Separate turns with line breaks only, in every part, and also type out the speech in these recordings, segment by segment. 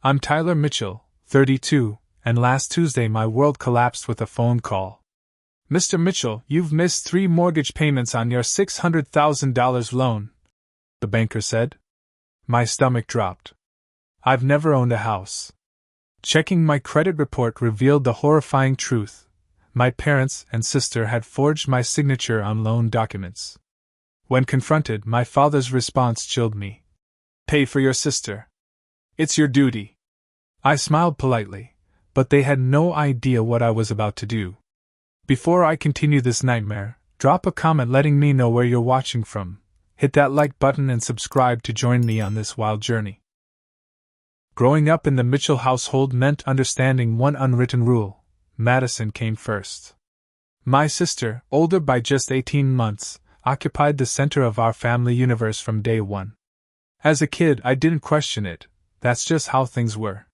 I'm Tyler Mitchell, 32, and last Tuesday my world collapsed with a phone call. Mr. Mitchell, you've missed 3 mortgage payments on your $600,000 loan, the banker said. My stomach dropped. I've never owned a house. Checking my credit report revealed the horrifying truth. My parents and sister had forged my signature on loan documents. When confronted, my father's response chilled me. Pay for your sister. It's your duty. I smiled politely, but they had no idea what I was about to do. Before I continue this nightmare, drop a comment letting me know where you're watching from. Hit that like button and subscribe to join me on this wild journey. Growing up in the Mitchell household meant understanding one unwritten rule: Madison came first. My sister, older by just 18 months, occupied the center of our family universe from day one. As a kid, I didn't question it. That's just how things were.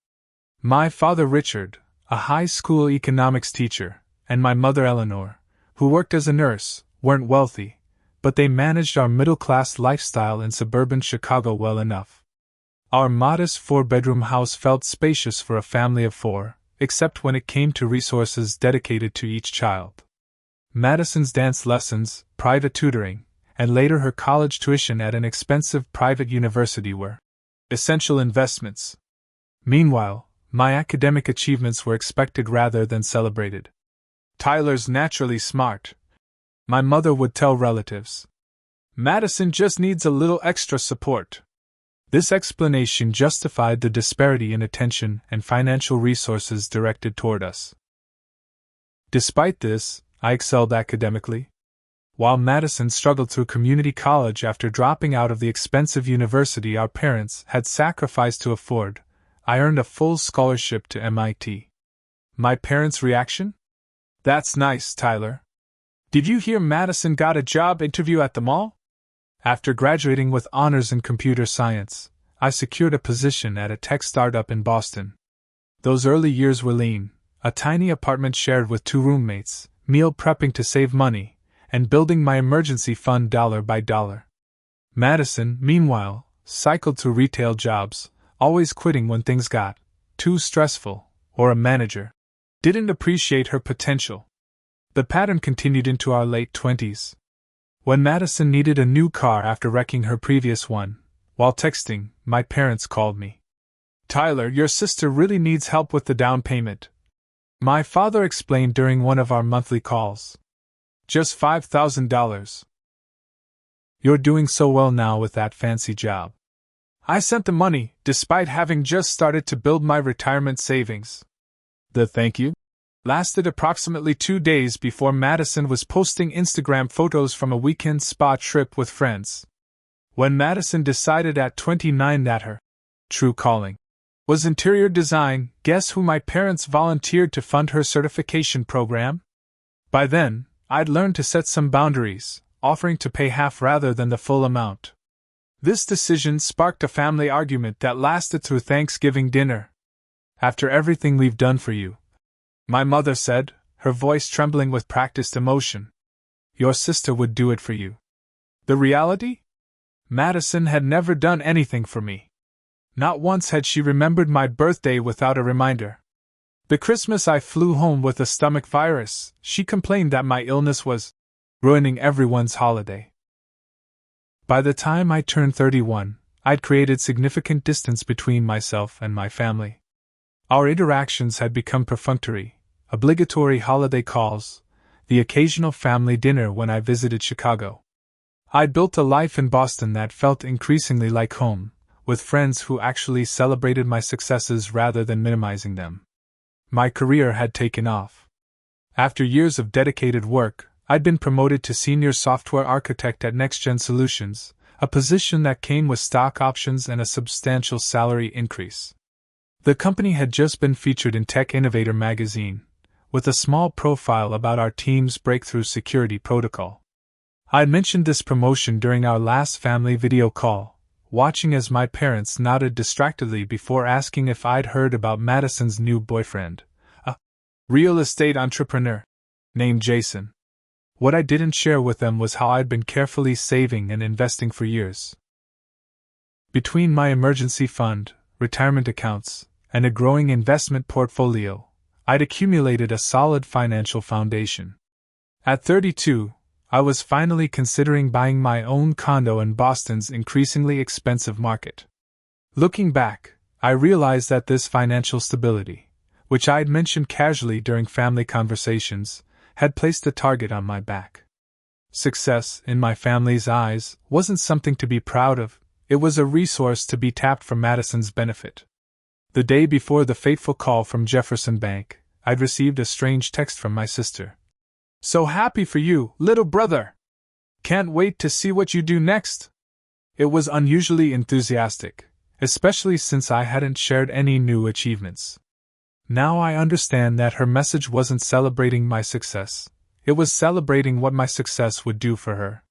My father, Richard, a high school economics teacher, and my mother, Eleanor, who worked as a nurse, weren't wealthy, but they managed our middle-class lifestyle in suburban Chicago well enough. Our modest 4-bedroom house felt spacious for a family of 4, except when it came to resources dedicated to each child. Madison's dance lessons, private tutoring, and later her college tuition at an expensive private university were essential investments. Meanwhile, my academic achievements were expected rather than celebrated. Tyler's naturally smart, my mother would tell relatives. Madison just needs a little extra support. This explanation justified the disparity in attention and financial resources directed toward us. Despite this, I excelled academically. While Madison struggled through community college after dropping out of the expensive university our parents had sacrificed to afford, I earned a full scholarship to MIT. My parents' reaction? That's nice, Tyler. Did you hear Madison got a job interview at the mall? After graduating with honors in computer science, I secured a position at a tech startup in Boston. Those early years were lean, a tiny apartment shared with 2 roommates, meal prepping to save money, and building my emergency fund dollar by dollar. Madison, meanwhile, cycled through retail jobs, always quitting when things got too stressful, or a manager didn't appreciate her potential. The pattern continued into our late 20s. When Madison needed a new car after wrecking her previous one, while texting, my parents called me. Tyler, your sister really needs help with the down payment, my father explained during one of our monthly calls. Just $5,000. You're doing so well now with that fancy job. I sent the money, despite having just started to build my retirement savings. The thank you lasted approximately 2 days before Madison was posting Instagram photos from a weekend spa trip with friends. When Madison decided at 29 that her true calling was interior design, guess who my parents volunteered to fund her certification program? By then, I'd learned to set some boundaries, offering to pay half rather than the full amount. This decision sparked a family argument that lasted through Thanksgiving dinner. After everything we've done for you, my mother said, her voice trembling with practiced emotion, your sister would do it for you. The reality? Madison had never done anything for me. Not once had she remembered my birthday without a reminder. The Christmas I flew home with a stomach virus, she complained that my illness was ruining everyone's holiday. By the time I turned 31, I'd created significant distance between myself and my family. Our interactions had become perfunctory, obligatory holiday calls, the occasional family dinner when I visited Chicago. I'd built a life in Boston that felt increasingly like home, with friends who actually celebrated my successes rather than minimizing them. My career had taken off. After years of dedicated work, I'd been promoted to senior software architect at NextGen Solutions, a position that came with stock options and a substantial salary increase. The company had just been featured in Tech Innovator magazine, with a small profile about our team's breakthrough security protocol. I'd mentioned this promotion during our last family video call, watching as my parents nodded distractedly before asking if I'd heard about Madison's new boyfriend, a real estate entrepreneur named Jason. What I didn't share with them was how I'd been carefully saving and investing for years. Between my emergency fund, retirement accounts, and a growing investment portfolio, I'd accumulated a solid financial foundation. At 32, I was finally considering buying my own condo in Boston's increasingly expensive market. Looking back, I realized that this financial stability, which I'd mentioned casually during family conversations, had placed a target on my back. Success, in my family's eyes, wasn't something to be proud of, it was a resource to be tapped for Madison's benefit. The day before the fateful call from Jefferson Bank, I'd received a strange text from my sister. "So happy for you, little brother! Can't wait to see what you do next!" It was unusually enthusiastic, especially since I hadn't shared any new achievements. Now I understand that her message wasn't celebrating my success, it was celebrating what my success would do for her.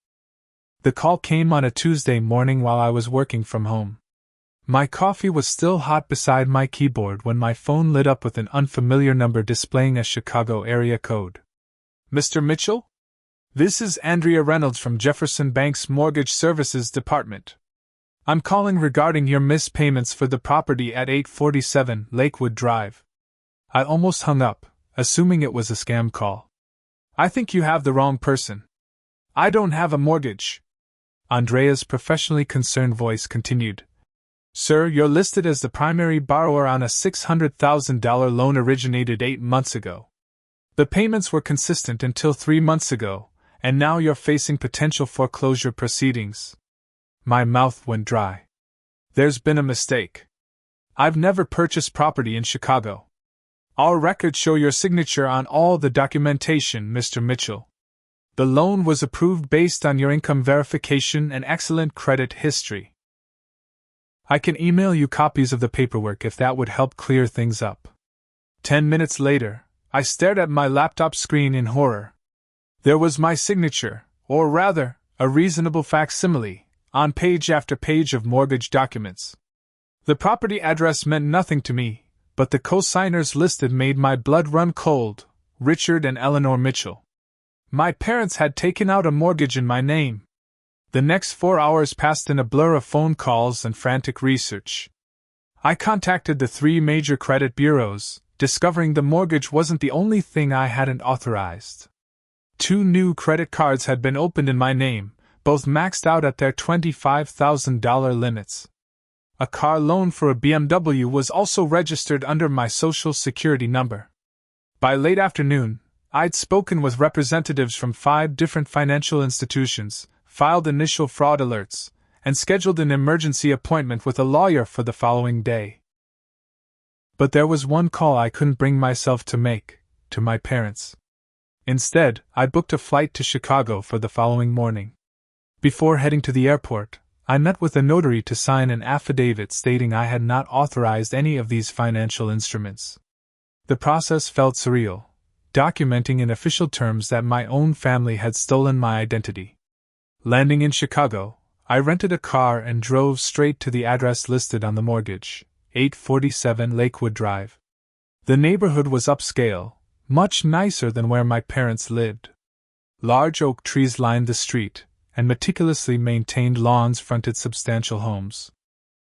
The call came on a Tuesday morning while I was working from home. My coffee was still hot beside my keyboard when my phone lit up with an unfamiliar number displaying a Chicago area code. "Mr. Mitchell? This is Andrea Reynolds from Jefferson Bank's Mortgage Services Department. I'm calling regarding your missed payments for the property at 847 Lakewood Drive." I almost hung up, assuming it was a scam call. "I think you have the wrong person. I don't have a mortgage." Andrea's professionally concerned voice continued. "Sir, you're listed as the primary borrower on a $600,000 loan originated 8 months ago. The payments were consistent until 3 months ago, and now you're facing potential foreclosure proceedings." My mouth went dry. "There's been a mistake. I've never purchased property in Chicago. Our records show your signature on all the documentation, Mr. Mitchell. The loan was approved based on your income verification and excellent credit history. I can email you copies of the paperwork if that would help clear things up." 10 minutes later, I stared at my laptop screen in horror. There was my signature, or rather, a reasonable facsimile, on page after page of mortgage documents. The property address meant nothing to me, but the co-signers listed made my blood run cold: Richard and Eleanor Mitchell. My parents had taken out a mortgage in my name. The next 4 hours passed in a blur of phone calls and frantic research. I contacted the 3 major credit bureaus, discovering the mortgage wasn't the only thing I hadn't authorized. 2 new credit cards had been opened in my name, both maxed out at their $25,000 limits. A car loan for a BMW was also registered under my Social Security number. By late afternoon, I'd spoken with representatives from 5 different financial institutions, filed initial fraud alerts, and scheduled an emergency appointment with a lawyer for the following day. But there was one call I couldn't bring myself to make, to my parents. Instead, I booked a flight to Chicago for the following morning. Before heading to the airport, I met with a notary to sign an affidavit stating I had not authorized any of these financial instruments. The process felt surreal, documenting in official terms that my own family had stolen my identity. Landing in Chicago, I rented a car and drove straight to the address listed on the mortgage, 847 Lakewood Drive. The neighborhood was upscale, much nicer than where my parents lived. Large oak trees lined the street, and meticulously maintained lawns fronted substantial homes.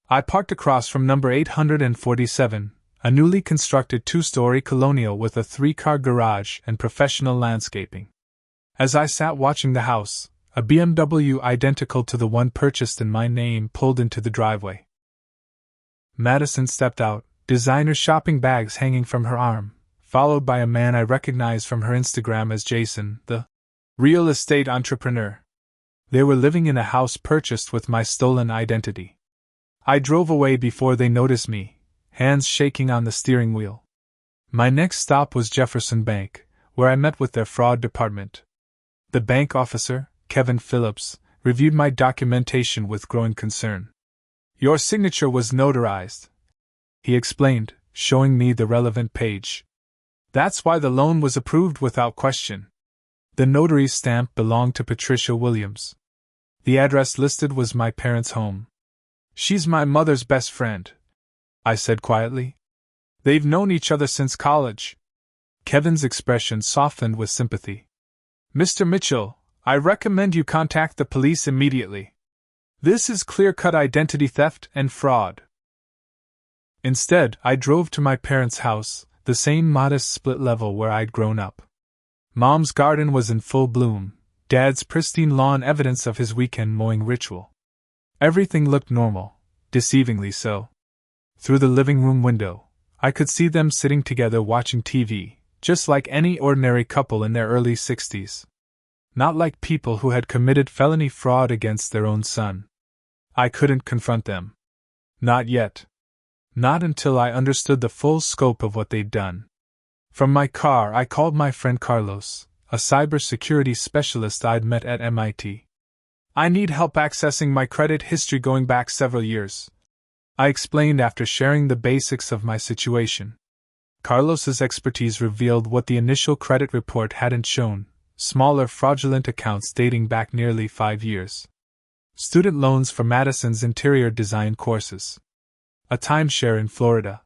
I parked across from number 847, a newly constructed 2-story colonial with a 3-car garage and professional landscaping. As I sat watching the house, a BMW identical to the one purchased in my name pulled into the driveway. Madison stepped out, designer shopping bags hanging from her arm, followed by a man I recognized from her Instagram as Jason, the real estate entrepreneur. They were living in a house purchased with my stolen identity. I drove away before they noticed me, hands shaking on the steering wheel. My next stop was Jefferson Bank, where I met with their fraud department. The bank officer, Kevin Phillips, reviewed my documentation with growing concern. "Your signature was notarized," he explained, showing me the relevant page. "That's why the loan was approved without question." The notary's stamp belonged to Patricia Williams. The address listed was my parents' home. "She's my mother's best friend," I said quietly. "They've known each other since college." Kevin's expression softened with sympathy. "Mr. Mitchell, I recommend you contact the police immediately. This is clear-cut identity theft and fraud." Instead, I drove to my parents' house, the same modest split level where I'd grown up. Mom's garden was in full bloom, Dad's pristine lawn evidence of his weekend mowing ritual. Everything looked normal, deceivingly so. Through the living room window, I could see them sitting together watching TV, just like any ordinary couple in their early 60s. Not like people who had committed felony fraud against their own son. I couldn't confront them. Not yet. Not until I understood the full scope of what they'd done. From my car, I called my friend Carlos, a cybersecurity specialist I'd met at MIT. I need help accessing my credit history going back several years, I explained after sharing the basics of my situation. Carlos's expertise revealed what the initial credit report hadn't shown: smaller fraudulent accounts dating back nearly 5 years. Student loans for Madison's interior design courses. A timeshare in Florida.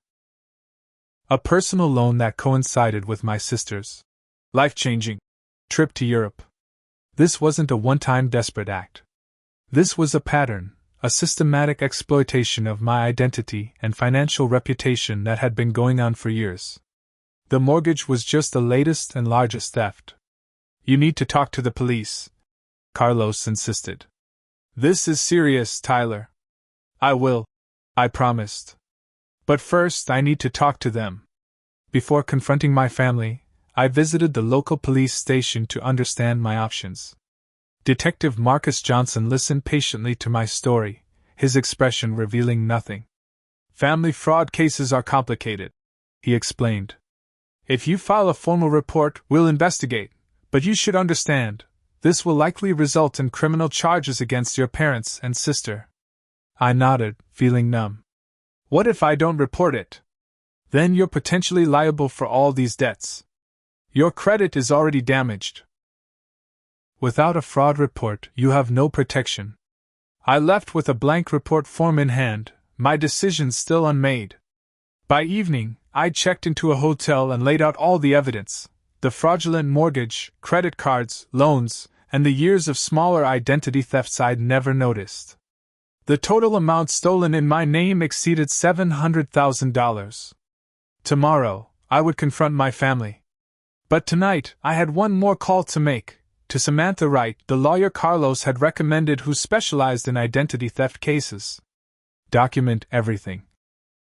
A personal loan that coincided with my sister's life-changing trip to Europe. This wasn't a one-time desperate act. This was a pattern, a systematic exploitation of my identity and financial reputation that had been going on for years. The mortgage was just the latest and largest theft. You need to talk to the police, Carlos insisted. This is serious, Tyler. I will, I promised. But first, I need to talk to them. Before confronting my family, I visited the local police station to understand my options. Detective Marcus Johnson listened patiently to my story, his expression revealing nothing. Family fraud cases are complicated, he explained. If you file a formal report, we'll investigate, but you should understand, this will likely result in criminal charges against your parents and sister. I nodded, feeling numb. What if I don't report it? Then you're potentially liable for all these debts. Your credit is already damaged. Without a fraud report, you have no protection. I left with a blank report form in hand, my decision still unmade. By evening, I checked into a hotel and laid out all the evidence: the fraudulent mortgage, credit cards, loans, and the years of smaller identity thefts I'd never noticed. The total amount stolen in my name exceeded $700,000. Tomorrow, I would confront my family. But tonight, I had one more call to make, to Samantha Wright, the lawyer Carlos had recommended who specialized in identity theft cases. Document everything,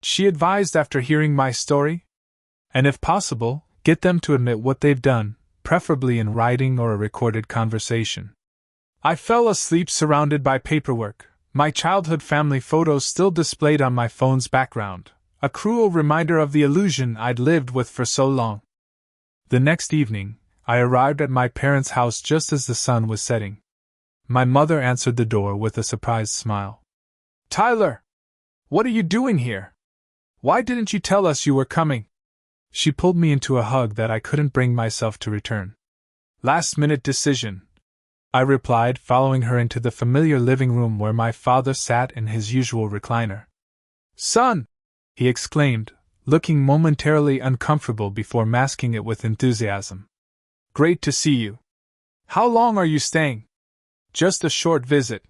she advised after hearing my story. And if possible, get them to admit what they've done, preferably in writing or a recorded conversation. I fell asleep surrounded by paperwork, my childhood family photos still displayed on my phone's background, a cruel reminder of the illusion I'd lived with for so long. The next evening, I arrived at my parents' house just as the sun was setting. My mother answered the door with a surprised smile. Tyler! What are you doing here? Why didn't you tell us you were coming? She pulled me into a hug that I couldn't bring myself to return. Last-minute decision, I replied, following her into the familiar living room where my father sat in his usual recliner. Son! He exclaimed, looking momentarily uncomfortable before masking it with enthusiasm. Great to see you. How long are you staying? Just a short visit,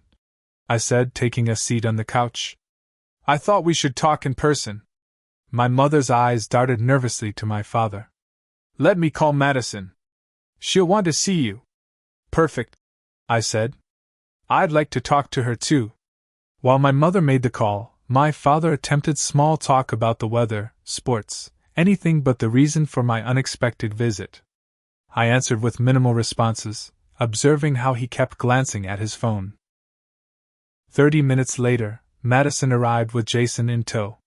I said, taking a seat on the couch. I thought we should talk in person. My mother's eyes darted nervously to my father. Let me call Madison. She'll want to see you. Perfect, I said. I'd like to talk to her too. While my mother made the call, my father attempted small talk about the weather, sports, anything but the reason for my unexpected visit. I answered with minimal responses, observing how he kept glancing at his phone. 30 minutes later, Madison arrived with Jason in tow.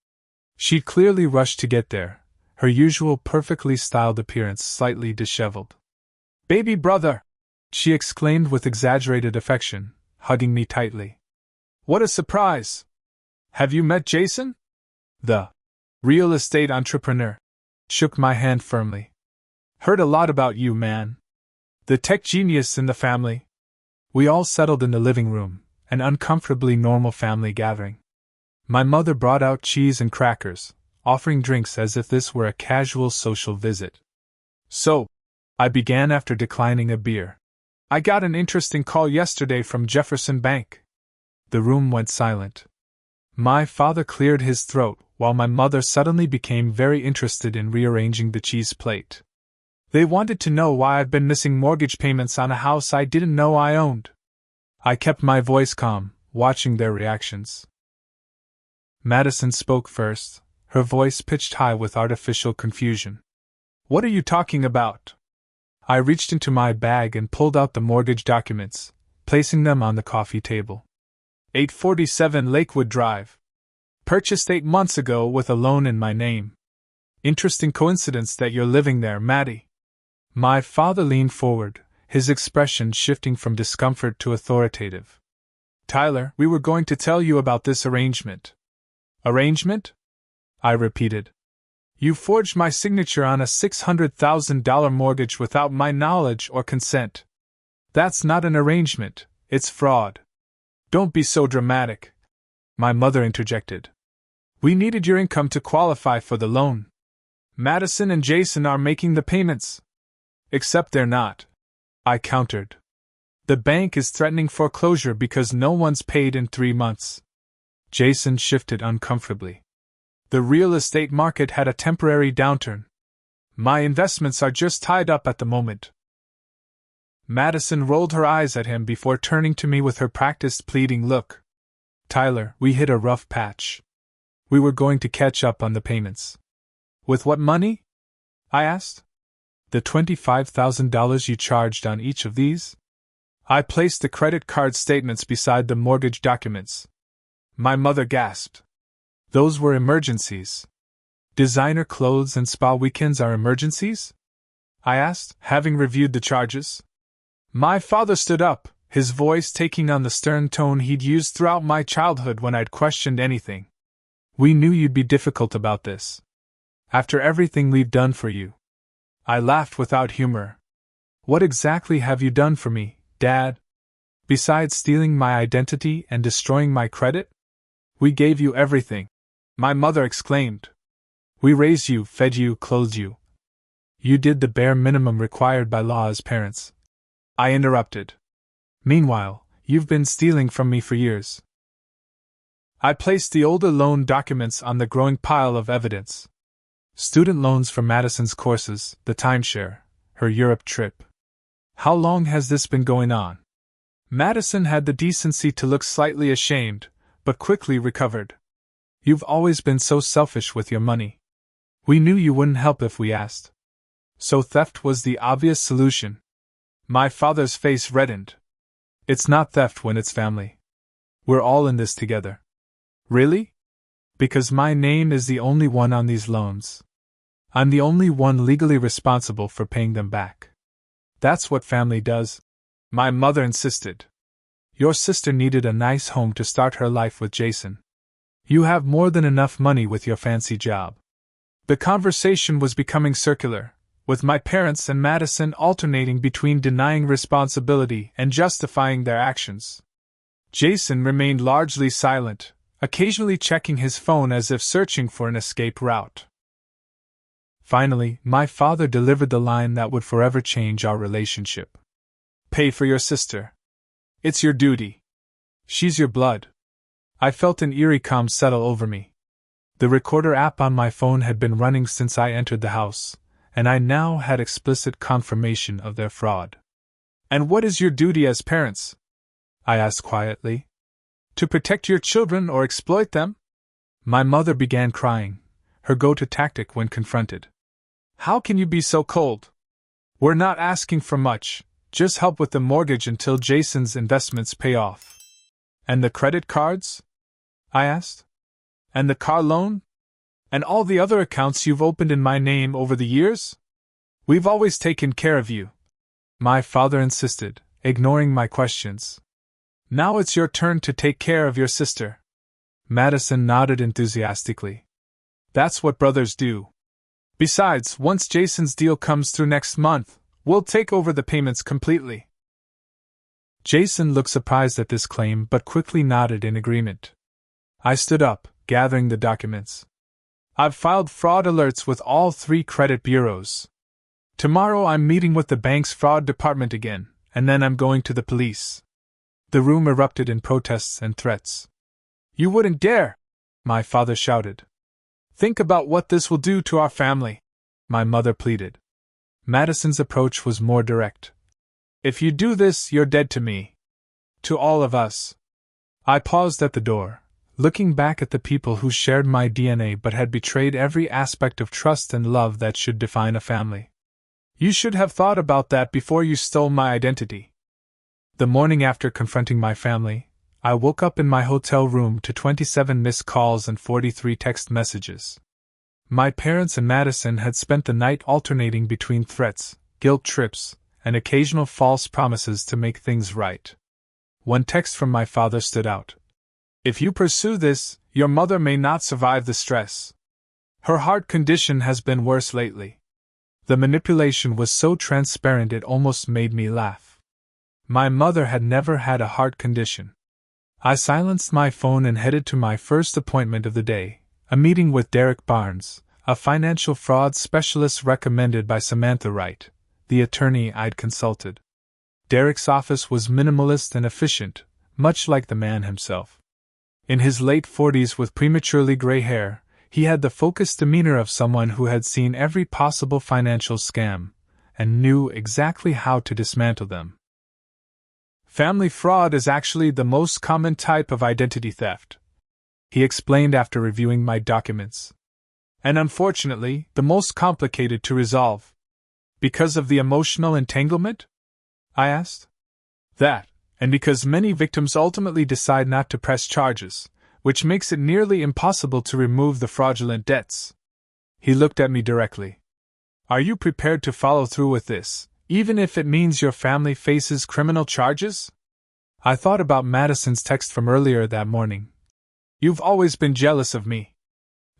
She'd clearly rushed to get there, her usual perfectly styled appearance slightly disheveled. Baby brother! She exclaimed with exaggerated affection, hugging me tightly. What a surprise! Have you met Jason? The real estate entrepreneur shook my hand firmly. Heard a lot about you, man. The tech genius in the family. We all settled in the living room, an uncomfortably normal family gathering. My mother brought out cheese and crackers, offering drinks as if this were a casual social visit. So, I began after declining a beer. I got an interesting call yesterday from Jefferson Bank. The room went silent. My father cleared his throat, while my mother suddenly became very interested in rearranging the cheese plate. They wanted to know why I've been missing mortgage payments on a house I didn't know I owned. I kept my voice calm, watching their reactions. Madison spoke first, her voice pitched high with artificial confusion. What are you talking about? I reached into my bag and pulled out the mortgage documents, placing them on the coffee table. 847 Lakewood Drive. Purchased 8 months ago with a loan in my name. Interesting coincidence that you're living there, Maddie. My father leaned forward, his expression shifting from discomfort to authoritative. Tyler, we were going to tell you about this arrangement. Arrangement? I repeated. You forged my signature on a $600,000 mortgage without my knowledge or consent. That's not an arrangement, it's fraud. Don't be so dramatic, my mother interjected. We needed your income to qualify for the loan. Madison and Jason are making the payments. Except they're not, I countered. The bank is threatening foreclosure because no one's paid in 3 months. Jason shifted uncomfortably. The real estate market had a temporary downturn. My investments are just tied up at the moment. Madison rolled her eyes at him before turning to me with her practiced pleading look. Tyler, we hit a rough patch. We were going to catch up on the payments. With what money? I asked. The $25,000 you charged on each of these? I placed the credit card statements beside the mortgage documents. My mother gasped. Those were emergencies. Designer clothes and spa weekends are emergencies? I asked, having reviewed the charges. My father stood up, his voice taking on the stern tone he'd used throughout my childhood when I'd questioned anything. We knew you'd be difficult about this. After everything we've done for you. I laughed without humor. What exactly have you done for me, Dad? Besides stealing my identity and destroying my credit? We gave you everything, my mother exclaimed. We raised you, fed you, clothed you. You did the bare minimum required by law as parents. I interrupted. Meanwhile, you've been stealing from me for years. I placed the older loan documents on the growing pile of evidence. Student loans for Madison's courses, the timeshare, her Europe trip. How long has this been going on? Madison had the decency to look slightly ashamed, but quickly recovered. You've always been so selfish with your money. We knew you wouldn't help if we asked. So theft was the obvious solution. My father's face reddened. It's not theft when it's family. We're all in this together. Really? Because my name is the only one on these loans. I'm the only one legally responsible for paying them back. That's what family does, my mother insisted. Your sister needed a nice home to start her life with Jason. You have more than enough money with your fancy job. The conversation was becoming circular, with my parents and Madison alternating between denying responsibility and justifying their actions. Jason remained largely silent, occasionally checking his phone as if searching for an escape route. Finally, my father delivered the line that would forever change our relationship. Pay for your sister. It's your duty. She's your blood. I felt an eerie calm settle over me. The recorder app on my phone had been running since I entered the house, and I now had explicit confirmation of their fraud. And what is your duty as parents? I asked quietly. To protect your children or exploit them? My mother began crying, her go-to tactic when confronted. How can you be so cold? We're not asking for much, just help with the mortgage until Jason's investments pay off. And the credit cards? I asked. And the car loan? And all the other accounts you've opened in my name over the years? We've always taken care of you, my father insisted, ignoring my questions. Now it's your turn to take care of your sister. Madison nodded enthusiastically. That's what brothers do. Besides, once Jason's deal comes through next month, we'll take over the payments completely. Jason looked surprised at this claim but quickly nodded in agreement. I stood up, gathering the documents. I've filed fraud alerts with all 3 credit bureaus. Tomorrow I'm meeting with the bank's fraud department again, and then I'm going to the police. The room erupted in protests and threats. You wouldn't dare! my father shouted. Think about what this will do to our family, my mother pleaded. Madison's approach was more direct. If you do this, you're dead to me. To all of us. I paused at the door, looking back at the people who shared my DNA but had betrayed every aspect of trust and love that should define a family. You should have thought about that before you stole my identity. The morning after confronting my family, I woke up in my hotel room to 27 missed calls and 43 text messages. My parents and Madison had spent the night alternating between threats, guilt trips, and occasional false promises to make things right. One text from my father stood out. If you pursue this, your mother may not survive the stress. Her heart condition has been worse lately. The manipulation was so transparent it almost made me laugh. My mother had never had a heart condition. I silenced my phone and headed to my first appointment of the day, a meeting with Derek Barnes, a financial fraud specialist recommended by Samantha Wright, the attorney I'd consulted. Derek's office was minimalist and efficient, much like the man himself. In his late 40s with prematurely gray hair, he had the focused demeanor of someone who had seen every possible financial scam and knew exactly how to dismantle them. Family fraud is actually the most common type of identity theft, he explained after reviewing my documents. And unfortunately, the most complicated to resolve. Because of the emotional entanglement? I asked. That, and because many victims ultimately decide not to press charges, which makes it nearly impossible to remove the fraudulent debts. He looked at me directly. Are you prepared to follow through with this, even if it means your family faces criminal charges? I thought about Madison's text from earlier that morning. You've always been jealous of me.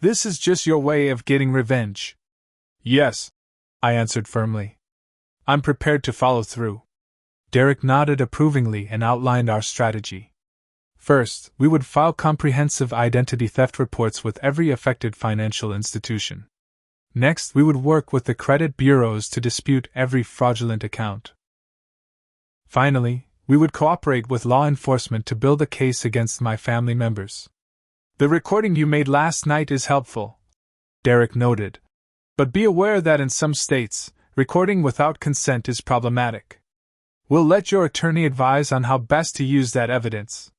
This is just your way of getting revenge. Yes, I answered firmly. I'm prepared to follow through. Derek nodded approvingly and outlined our strategy. First, we would file comprehensive identity theft reports with every affected financial institution. Next, we would work with the credit bureaus to dispute every fraudulent account. Finally, we would cooperate with law enforcement to build a case against my family members. The recording you made last night is helpful, Derek noted. But be aware that in some states, recording without consent is problematic. We'll let your attorney advise on how best to use that evidence.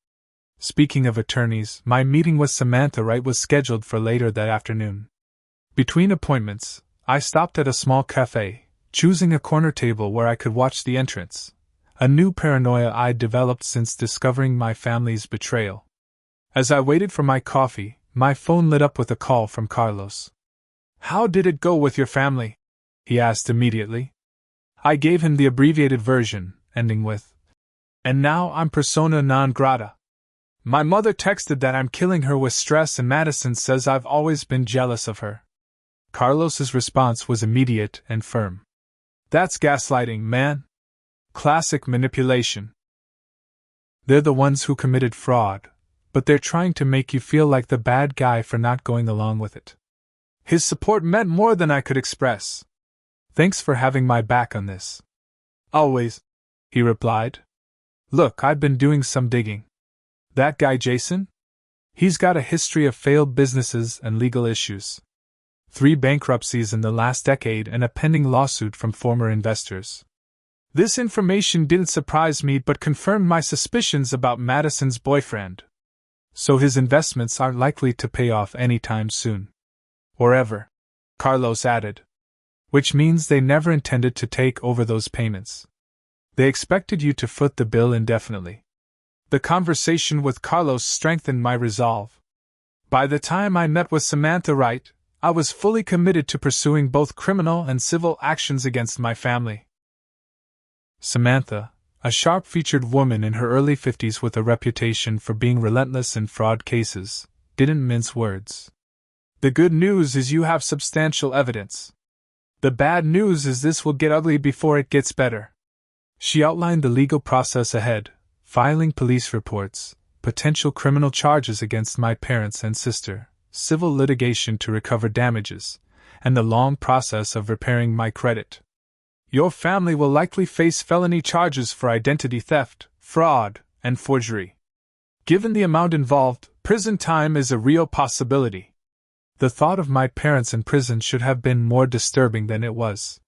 Speaking of attorneys, my meeting with Samantha Wright was scheduled for later that afternoon. Between appointments, I stopped at a small cafe, choosing a corner table where I could watch the entrance, a new paranoia I'd developed since discovering my family's betrayal. As I waited for my coffee, my phone lit up with a call from Carlos. How did it go with your family? He asked immediately. I gave him the abbreviated version, ending with, and now I'm persona non grata. My mother texted that I'm killing her with stress and Madison says I've always been jealous of her. Carlos's response was immediate and firm. That's gaslighting, man. Classic manipulation. They're the ones who committed fraud, but they're trying to make you feel like the bad guy for not going along with it. His support meant more than I could express. Thanks for having my back on this. Always, he replied. Look, I've been doing some digging. That guy Jason? He's got a history of failed businesses and legal issues. 3 bankruptcies in the last decade and a pending lawsuit from former investors. This information didn't surprise me but confirmed my suspicions about Madison's boyfriend. So his investments aren't likely to pay off anytime soon. Or ever, Carlos added. Which means they never intended to take over those payments. They expected you to foot the bill indefinitely. The conversation with Carlos strengthened my resolve. By the time I met with Samantha Wright, I was fully committed to pursuing both criminal and civil actions against my family. Samantha, a sharp-featured woman in her early 50s with a reputation for being relentless in fraud cases, didn't mince words. The good news is you have substantial evidence. The bad news is this will get ugly before it gets better. She outlined the legal process ahead, filing police reports, potential criminal charges against my parents and sister, civil litigation to recover damages, and the long process of repairing my credit. Your family will likely face felony charges for identity theft, fraud, and forgery. Given the amount involved, Prison time is a real possibility. The thought of my parents in prison should have been more disturbing than it was.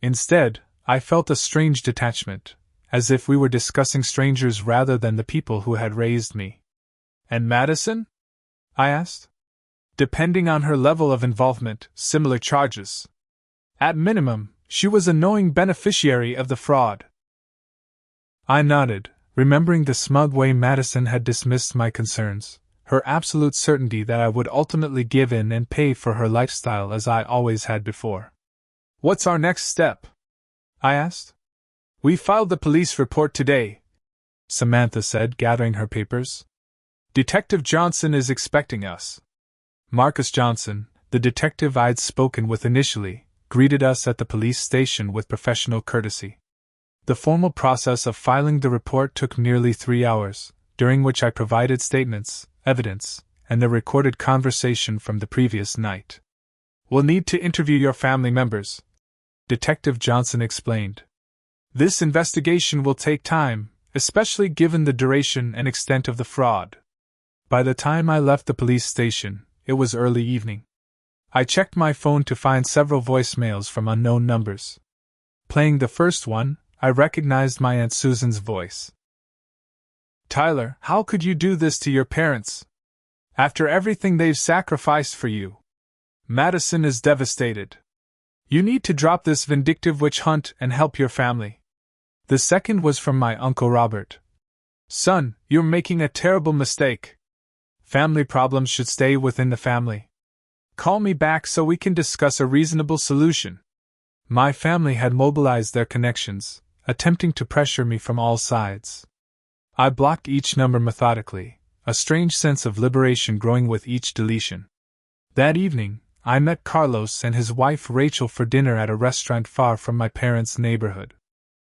Instead, I felt a strange detachment, as if we were discussing strangers rather than the people who had raised me. And Madison? I asked. Depending on her level of involvement, similar charges. At minimum, she was a knowing beneficiary of the fraud. I nodded, remembering the smug way Madison had dismissed my concerns, her absolute certainty that I would ultimately give in and pay for her lifestyle as I always had before. What's our next step? I asked. We filed the police report today, Samantha said, gathering her papers. Detective Johnson is expecting us. Marcus Johnson, the detective I'd spoken with initially, greeted us at the police station with professional courtesy. The formal process of filing the report took nearly 3 hours, during which I provided statements, evidence, and the recorded conversation from the previous night. We'll need to interview your family members, Detective Johnson explained. This investigation will take time, especially given the duration and extent of the fraud. By the time I left the police station, it was early evening. I checked my phone to find several voicemails from unknown numbers. Playing the first one, I recognized my Aunt Susan's voice. Tyler, how could you do this to your parents? After everything they've sacrificed for you. Madison is devastated. You need to drop this vindictive witch hunt and help your family. The second was from my Uncle Robert. Son, you're making a terrible mistake. Family problems should stay within the family. Call me back so we can discuss a reasonable solution. My family had mobilized their connections, attempting to pressure me from all sides. I blocked each number methodically, a strange sense of liberation growing with each deletion. That evening, I met Carlos and his wife Rachel for dinner at a restaurant far from my parents' neighborhood.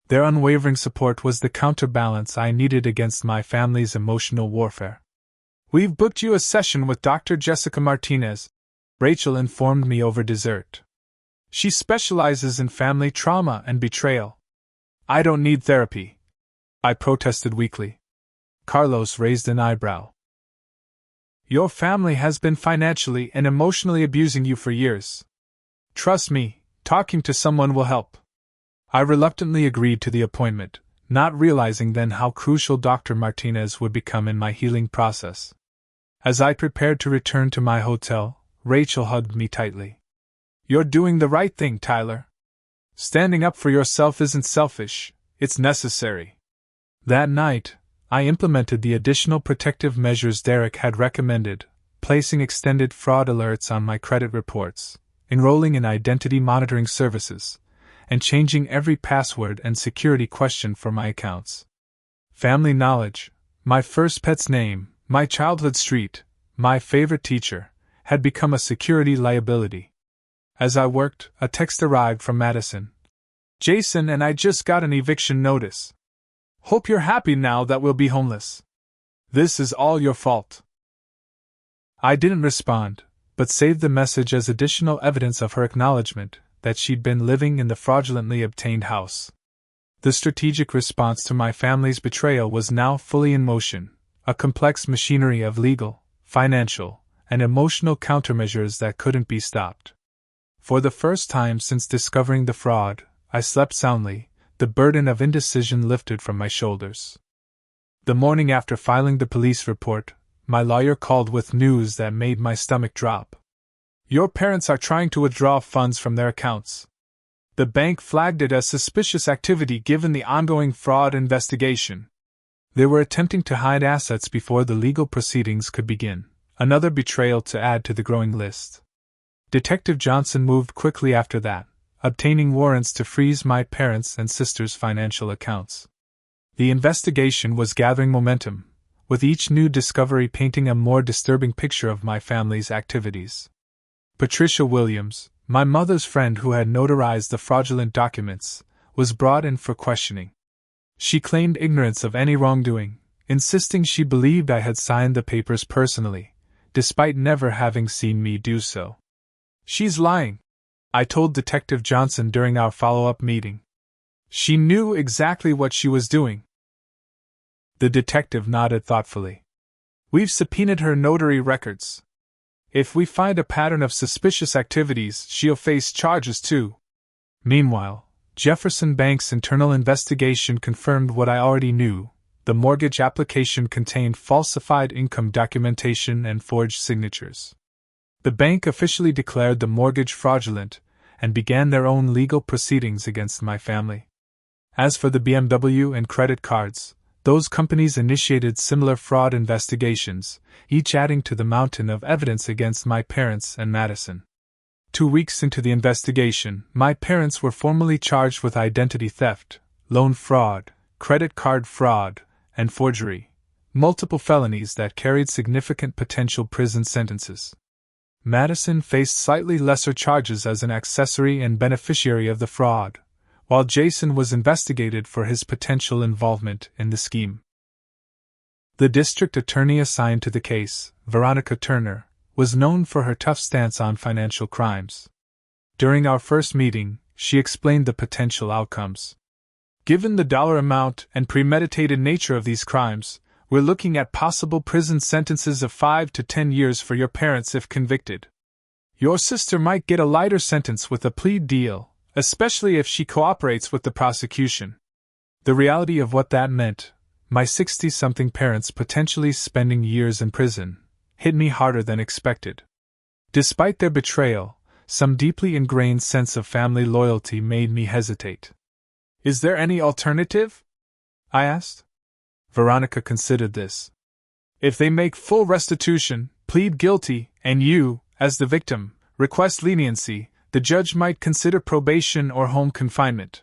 Their unwavering support was the counterbalance I needed against my family's emotional warfare. We've booked you a session with Dr. Jessica Martinez, Rachel informed me over dessert. She specializes in family trauma and betrayal. I don't need therapy, I protested weakly. Carlos raised an eyebrow. Your family has been financially and emotionally abusing you for years. Trust me, talking to someone will help. I reluctantly agreed to the appointment, not realizing then how crucial Dr. Martinez would become in my healing process. As I prepared to return to my hotel, Rachel hugged me tightly. You're doing the right thing, Tyler. Standing up for yourself isn't selfish, it's necessary. That night, I implemented the additional protective measures Derek had recommended, placing extended fraud alerts on my credit reports, enrolling in identity monitoring services, and changing every password and security question for my accounts. Family knowledge, my first pet's name, my childhood street, my favorite teacher, had become a security liability. As I worked, a text arrived from Madison. Jason and I just got an eviction notice. Hope you're happy now that we'll be homeless. This is all your fault. I didn't respond, but saved the message as additional evidence of her acknowledgement that she'd been living in the fraudulently obtained house. The strategic response to my family's betrayal was now fully in motion, a complex machinery of legal, financial, and emotional countermeasures that couldn't be stopped. For the first time since discovering the fraud, I slept soundly, the burden of indecision lifted from my shoulders. The morning after filing the police report, my lawyer called with news that made my stomach drop. Your parents are trying to withdraw funds from their accounts. The bank flagged it as suspicious activity given the ongoing fraud investigation. They were attempting to hide assets before the legal proceedings could begin, another betrayal to add to the growing list. Detective Johnson moved quickly after that, obtaining warrants to freeze my parents' and sister's financial accounts. The investigation was gathering momentum, with each new discovery painting a more disturbing picture of my family's activities. Patricia Williams, my mother's friend who had notarized the fraudulent documents, was brought in for questioning. She claimed ignorance of any wrongdoing, insisting she believed I had signed the papers personally, despite never having seen me do so. She's lying, I told Detective Johnson during our follow-up meeting. She knew exactly what she was doing. The detective nodded thoughtfully. We've subpoenaed her notary records. If we find a pattern of suspicious activities, she'll face charges too. Meanwhile, Jefferson Bank's internal investigation confirmed what I already knew. The mortgage application contained falsified income documentation and forged signatures. The bank officially declared the mortgage fraudulent and began their own legal proceedings against my family. As for the BMW and credit cards, those companies initiated similar fraud investigations, each adding to the mountain of evidence against my parents and Madison. 2 weeks into the investigation, my parents were formally charged with identity theft, loan fraud, credit card fraud, and forgery, multiple felonies that carried significant potential prison sentences. Madison faced slightly lesser charges as an accessory and beneficiary of the fraud, while Jason was investigated for his potential involvement in the scheme. The district attorney assigned to the case, Veronica Turner, was known for her tough stance on financial crimes. During our first meeting, she explained the potential outcomes. Given the dollar amount and premeditated nature of these crimes, we're looking at possible prison sentences of 5 to 10 years for your parents if convicted. Your sister might get a lighter sentence with a plea deal, especially if she cooperates with the prosecution. The reality of what that meant, my 60-something parents potentially spending years in prison, hit me harder than expected. Despite their betrayal, some deeply ingrained sense of family loyalty made me hesitate. Is there any alternative? I asked. Veronica considered this. If they make full restitution, plead guilty, and you, as the victim, request leniency, the judge might consider probation or home confinement.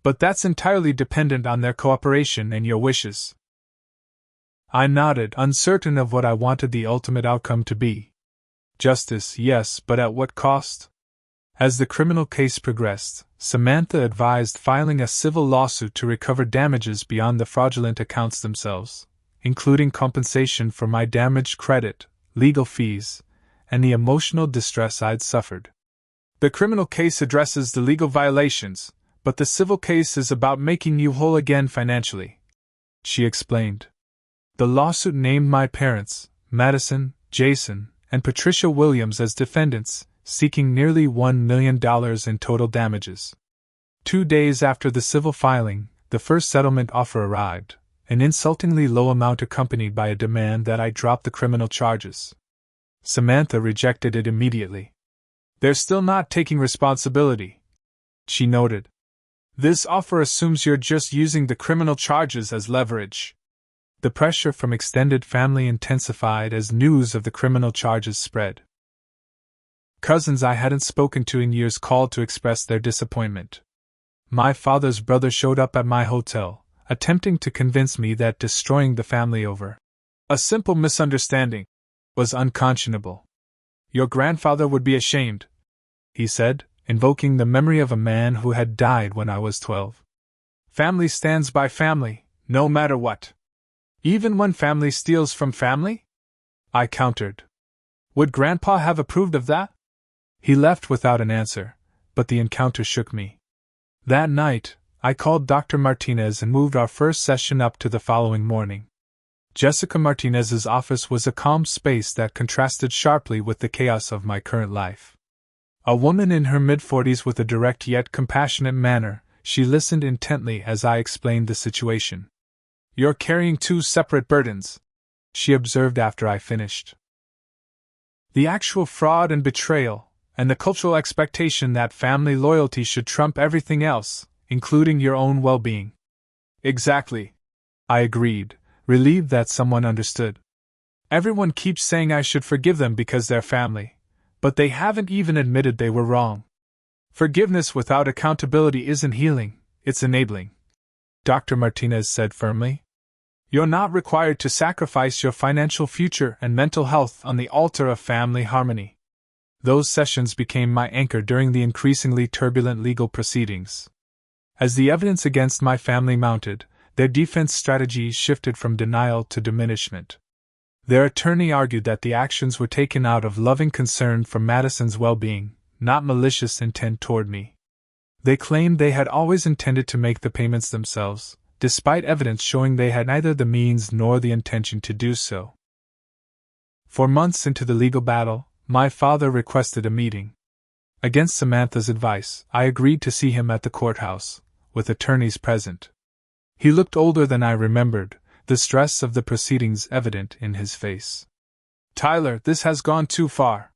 But that's entirely dependent on their cooperation and your wishes. I nodded, uncertain of what I wanted the ultimate outcome to be. Justice, yes, but at what cost? As the criminal case progressed, Samantha advised filing a civil lawsuit to recover damages beyond the fraudulent accounts themselves, including compensation for my damaged credit, legal fees, and the emotional distress I'd suffered. The criminal case addresses the legal violations, but the civil case is about making you whole again financially, she explained. The lawsuit named my parents, Madison, Jason, and Patricia Williams as defendants, seeking nearly $1 million in total damages. 2 days after the civil filing, the first settlement offer arrived, an insultingly low amount accompanied by a demand that I drop the criminal charges. Samantha rejected it immediately. They're still not taking responsibility, she noted. This offer assumes you're just using the criminal charges as leverage. The pressure from extended family intensified as news of the criminal charges spread. Cousins I hadn't spoken to in years called to express their disappointment. My father's brother showed up at my hotel, attempting to convince me that destroying the family over a simple misunderstanding was unconscionable. Your grandfather would be ashamed, he said, invoking the memory of a man who had died when I was 12. Family stands by family, no matter what. Even when family steals from family? I countered. Would Grandpa have approved of that? He left without an answer, but the encounter shook me. That night, I called Dr. Martinez and moved our first session up to the following morning. Jessica Martinez's office was a calm space that contrasted sharply with the chaos of my current life. A woman in her mid-40s with a direct yet compassionate manner, she listened intently as I explained the situation. You're carrying 2 separate burdens, she observed after I finished. The actual fraud and betrayal, and the cultural expectation that family loyalty should trump everything else, including your own well-being. Exactly, I agreed, relieved that someone understood. Everyone keeps saying I should forgive them because they're family, but they haven't even admitted they were wrong. Forgiveness without accountability isn't healing, it's enabling, Dr. Martinez said firmly. You're not required to sacrifice your financial future and mental health on the altar of family harmony. Those sessions became my anchor during the increasingly turbulent legal proceedings. As the evidence against my family mounted, their defense strategies shifted from denial to diminishment. Their attorney argued that the actions were taken out of loving concern for Madison's well-being, not malicious intent toward me. They claimed they had always intended to make the payments themselves, despite evidence showing they had neither the means nor the intention to do so. For months into the legal battle, my father requested a meeting. Against Samantha's advice, I agreed to see him at the courthouse, with attorneys present. He looked older than I remembered, the stress of the proceedings evident in his face. "Tyler, this has gone too far.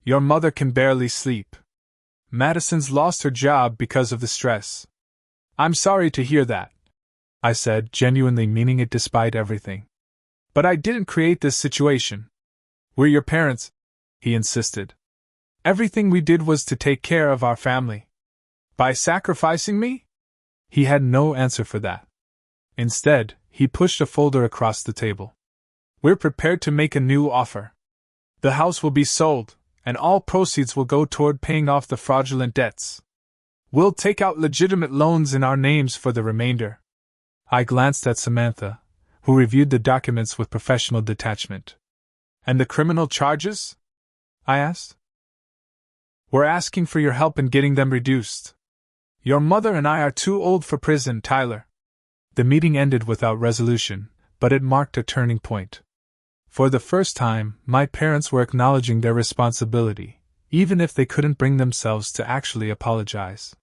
Your mother can barely sleep. Madison's lost her job because of the stress." "I'm sorry to hear that," I said, genuinely meaning it despite everything. "But I didn't create this situation. We're your parents," he insisted. "Everything we did was to take care of our family. By sacrificing me?" He had no answer for that. Instead, he pushed a folder across the table. "We're prepared to make a new offer. The house will be sold, and all proceeds will go toward paying off the fraudulent debts. We'll take out legitimate loans in our names for the remainder." I glanced at Samantha, who reviewed the documents with professional detachment. "And the criminal charges?" I asked. "We're asking for your help in getting them reduced. Your mother and I are too old for prison, Tyler." The meeting ended without resolution, but it marked a turning point. For the first time, my parents were acknowledging their responsibility, even if they couldn't bring themselves to actually apologize.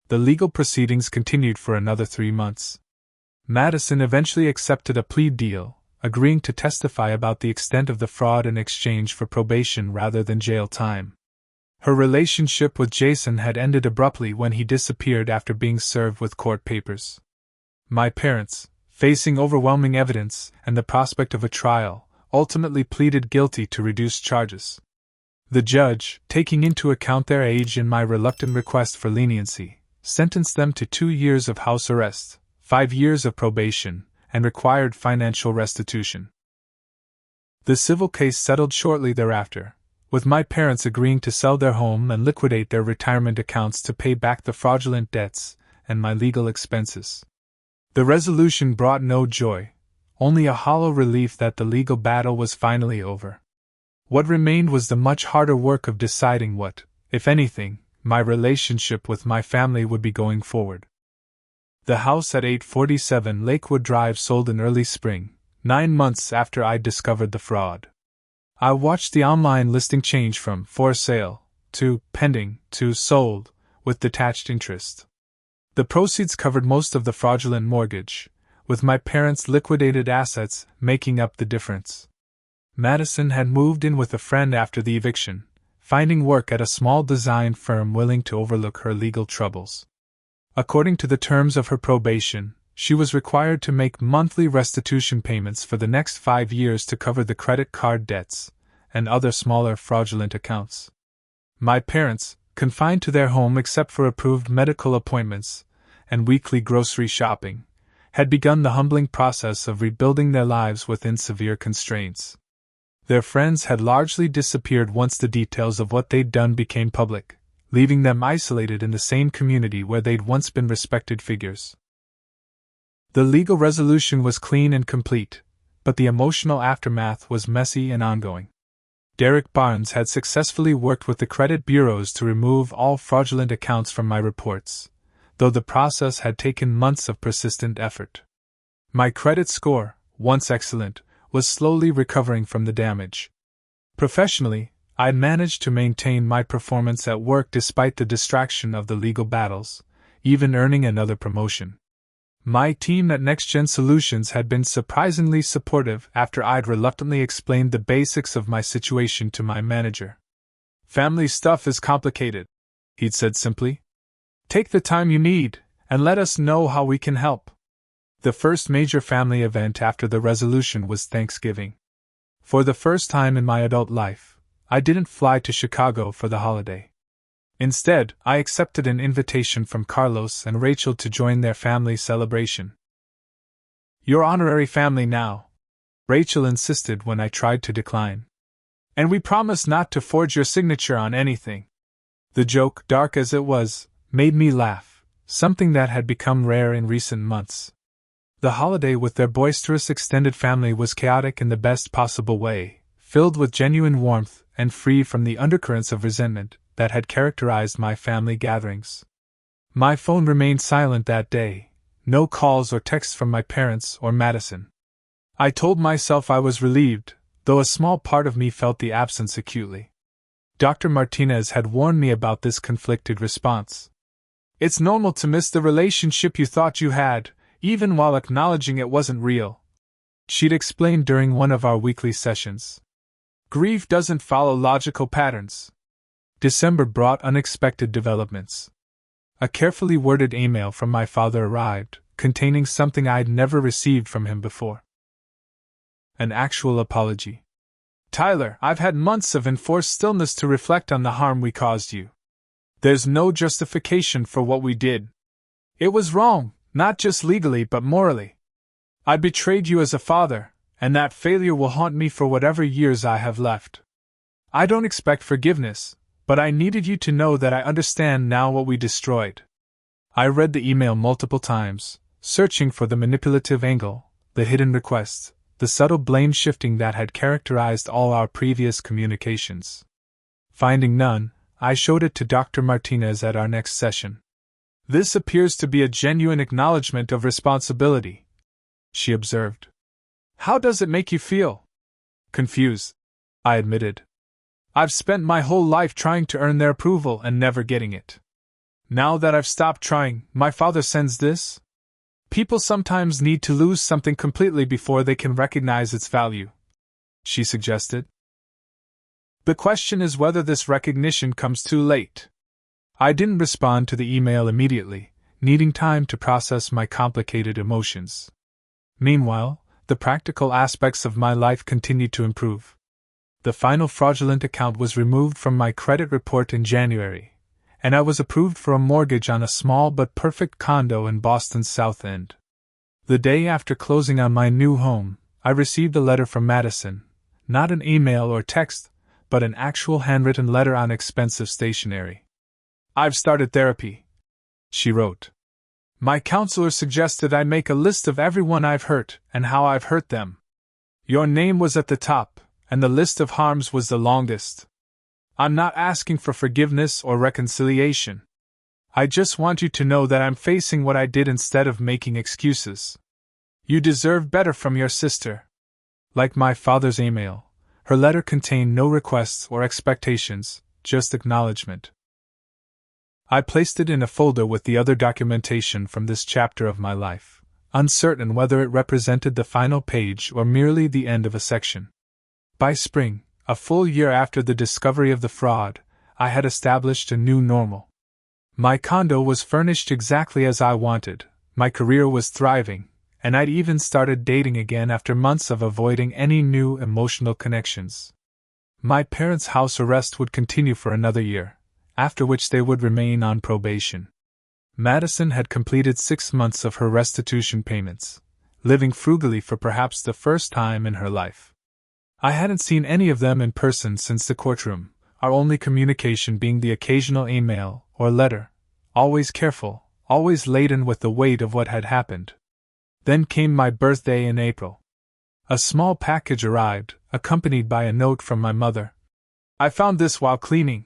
The legal proceedings continued for another 3 months. Madison eventually accepted a plea deal, agreeing to testify about the extent of the fraud in exchange for probation rather than jail time. Her relationship with Jason had ended abruptly when he disappeared after being served with court papers. My parents, facing overwhelming evidence and the prospect of a trial, ultimately pleaded guilty to reduced charges. The judge, taking into account their age and my reluctant request for leniency, sentenced them to 2 years of house arrest, 5 years of probation, and required financial restitution. The civil case settled shortly thereafter, with my parents agreeing to sell their home and liquidate their retirement accounts to pay back the fraudulent debts and my legal expenses. The resolution brought no joy, only a hollow relief that the legal battle was finally over. What remained was the much harder work of deciding what, if anything, my relationship with my family would be going forward. The house at 847 Lakewood Drive sold in early spring, 9 months after I discovered the fraud. I watched the online listing change from "for sale" to "pending" to "sold" with detached interest. The proceeds covered most of the fraudulent mortgage, with my parents' liquidated assets making up the difference. Madison had moved in with a friend after the eviction, finding work at a small design firm willing to overlook her legal troubles. According to the terms of her probation, she was required to make monthly restitution payments for the next 5 years to cover the credit card debts and other smaller fraudulent accounts. My parents, confined to their home except for approved medical appointments and weekly grocery shopping, had begun the humbling process of rebuilding their lives within severe constraints. Their friends had largely disappeared once the details of what they'd done became public, leaving them isolated in the same community where they'd once been respected figures. The legal resolution was clean and complete, but the emotional aftermath was messy and ongoing. Derek Barnes had successfully worked with the credit bureaus to remove all fraudulent accounts from my reports, though the process had taken months of persistent effort. My credit score, once excellent, was slowly recovering from the damage. Professionally, I managed to maintain my performance at work despite the distraction of the legal battles, even earning another promotion. My team at NextGen Solutions had been surprisingly supportive after I'd reluctantly explained the basics of my situation to my manager. "Family stuff is complicated," he'd said simply. "Take the time you need, and let us know how we can help." The first major family event after the resolution was Thanksgiving. For the first time in my adult life, I didn't fly to Chicago for the holiday. Instead, I accepted an invitation from Carlos and Rachel to join their family celebration. "You're honorary family now," Rachel insisted when I tried to decline. "And we promise not to forge your signature on anything." The joke, dark as it was, made me laugh, something that had become rare in recent months. The holiday with their boisterous extended family was chaotic in the best possible way, filled with genuine warmth and free from the undercurrents of resentment that had characterized my family gatherings. My phone remained silent that day, no calls or texts from my parents or Madison. I told myself I was relieved, though a small part of me felt the absence acutely. Dr. Martinez had warned me about this conflicted response. It's normal to miss the relationship you thought you had, even while acknowledging it wasn't real, she'd explained during one of our weekly sessions. Grief doesn't follow logical patterns. December brought unexpected developments. A carefully worded email from my father arrived, containing something I'd never received from him before. An actual apology. Tyler, I've had months of enforced stillness to reflect on the harm we caused you. There's no justification for what we did. It was wrong, not just legally but morally. I betrayed you as a father, and that failure will haunt me for whatever years I have left. I don't expect forgiveness, but I needed you to know that I understand now what we destroyed. I read the email multiple times, searching for the manipulative angle, the hidden requests, the subtle blame shifting that had characterized all our previous communications. Finding none, I showed it to Dr. Martinez at our next session. This appears to be a genuine acknowledgement of responsibility, she observed. How does it make you feel? Confused, I admitted. I've spent my whole life trying to earn their approval and never getting it. Now that I've stopped trying, my father sends this? People sometimes need to lose something completely before they can recognize its value, she suggested. The question is whether this recognition comes too late. I didn't respond to the email immediately, needing time to process my complicated emotions. Meanwhile, the practical aspects of my life continued to improve. The final fraudulent account was removed from my credit report in January, and I was approved for a mortgage on a small but perfect condo in Boston's South End. The day after closing on my new home, I received a letter from Madison, not an email or text, but an actual handwritten letter on expensive stationery. I've started therapy, she wrote. My counselor suggested I make a list of everyone I've hurt and how I've hurt them. Your name was at the top, and the list of harms was the longest. I'm not asking for forgiveness or reconciliation. I just want you to know that I'm facing what I did instead of making excuses. You deserve better from your sister. Like my father's email, her letter contained no requests or expectations, just acknowledgement. I placed it in a folder with the other documentation from this chapter of my life, uncertain whether it represented the final page or merely the end of a section. By spring, a full year after the discovery of the fraud, I had established a new normal. My condo was furnished exactly as I wanted, my career was thriving, and I'd even started dating again after months of avoiding any new emotional connections. My parents' house arrest would continue for another year, after which they would remain on probation. Madison had completed 6 months of her restitution payments, living frugally for perhaps the first time in her life. I hadn't seen any of them in person since the courtroom, our only communication being the occasional email or letter, always careful, always laden with the weight of what had happened. Then came my birthday in April. A small package arrived, accompanied by a note from my mother. I found this while cleaning.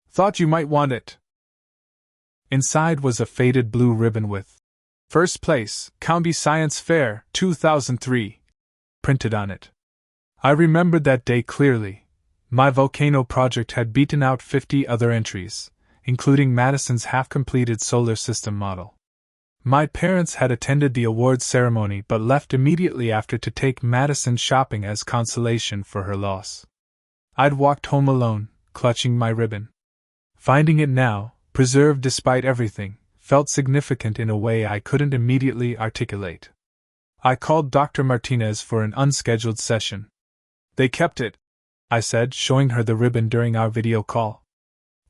Thought you might want it. Inside was a faded blue ribbon with First Place, County Science Fair, 2003, printed on it. I remembered that day clearly. My volcano project had beaten out 50 other entries, including Madison's half-completed solar system model. My parents had attended the awards ceremony but left immediately after to take Madison shopping as consolation for her loss. I'd walked home alone, clutching my ribbon. Finding it now, preserved despite everything, felt significant in a way I couldn't immediately articulate. I called Dr. Martinez for an unscheduled session. They kept it, I said, showing her the ribbon during our video call.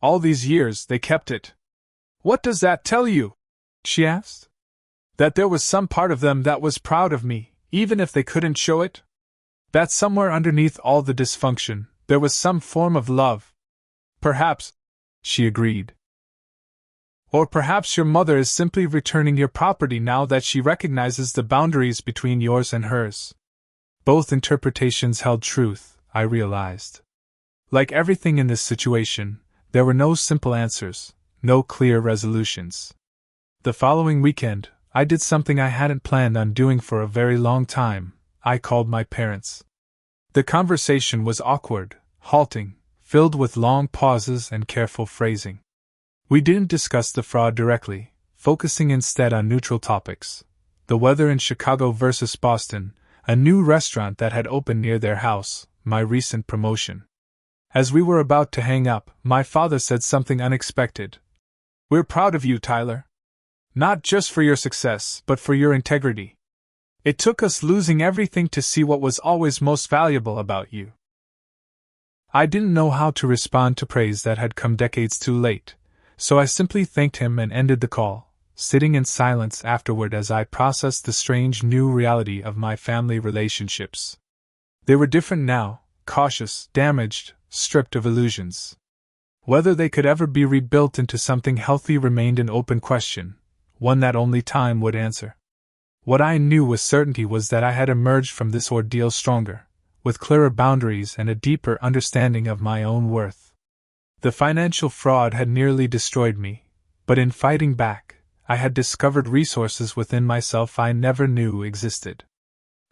All these years, they kept it. What does that tell you? She asked. That there was some part of them that was proud of me, even if they couldn't show it? That somewhere underneath all the dysfunction, there was some form of love. Perhaps, she agreed. Or perhaps your mother is simply returning your property now that she recognizes the boundaries between yours and hers. Both interpretations held truth, I realized. Like everything in this situation, there were no simple answers, no clear resolutions. The following weekend, I did something I hadn't planned on doing for a very long time. I called my parents. The conversation was awkward, halting, filled with long pauses and careful phrasing. We didn't discuss the fraud directly, focusing instead on neutral topics: the weather in Chicago versus Boston, a new restaurant that had opened near their house, my recent promotion. As we were about to hang up, my father said something unexpected. "We're proud of you, Tyler. Not just for your success, but for your integrity. It took us losing everything to see what was always most valuable about you." I didn't know how to respond to praise that had come decades too late, so I simply thanked him and ended the call, sitting in silence afterward as I processed the strange new reality of my family relationships. They were different now, cautious, damaged, stripped of illusions. Whether they could ever be rebuilt into something healthy remained an open question, one that only time would answer. What I knew with certainty was that I had emerged from this ordeal stronger, with clearer boundaries and a deeper understanding of my own worth. The financial fraud had nearly destroyed me, but in fighting back, I had discovered resources within myself I never knew existed.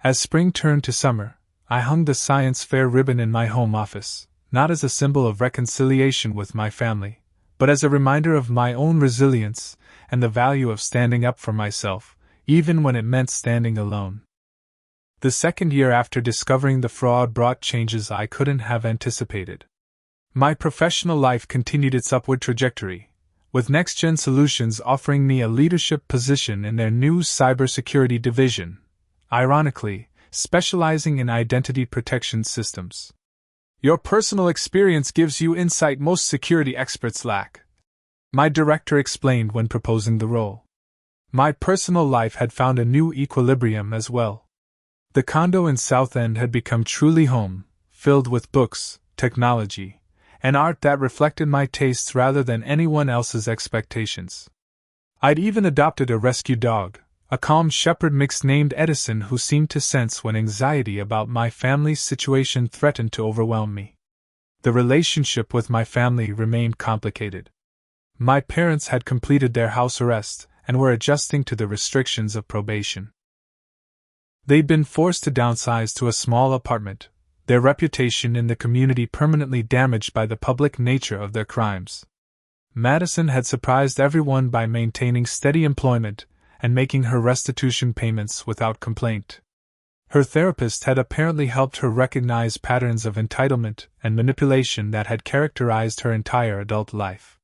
As spring turned to summer, I hung the science fair ribbon in my home office, not as a symbol of reconciliation with my family, but as a reminder of my own resilience and the value of standing up for myself, even when it meant standing alone. The second year after discovering the fraud brought changes I couldn't have anticipated. My professional life continued its upward trajectory, with NextGen Solutions offering me a leadership position in their new cybersecurity division, ironically, specializing in identity protection systems. "Your personal experience gives you insight most security experts lack," my director explained when proposing the role. My personal life had found a new equilibrium as well. The condo in South End had become truly home, filled with books, technology, and art that reflected my tastes rather than anyone else's expectations. I'd even adopted a rescue dog, a calm shepherd mix named Edison, who seemed to sense when anxiety about my family's situation threatened to overwhelm me. The relationship with my family remained complicated. My parents had completed their house arrest and were adjusting to the restrictions of probation. They'd been forced to downsize to a small apartment, their reputation in the community permanently damaged by the public nature of their crimes. Madison had surprised everyone by maintaining steady employment and making her restitution payments without complaint. Her therapist had apparently helped her recognize patterns of entitlement and manipulation that had characterized her entire adult life.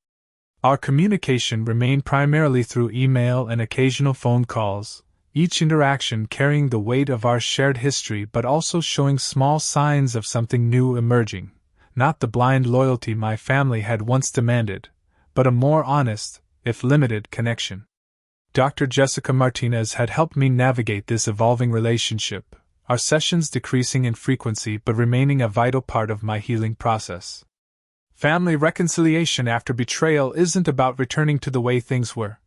Our communication remained primarily through email and occasional phone calls, each interaction carrying the weight of our shared history but also showing small signs of something new emerging, not the blind loyalty my family had once demanded, but a more honest, if limited, connection. Dr. Jessica Martinez had helped me navigate this evolving relationship, our sessions decreasing in frequency but remaining a vital part of my healing process. Family reconciliation after betrayal isn't about returning to the way things were,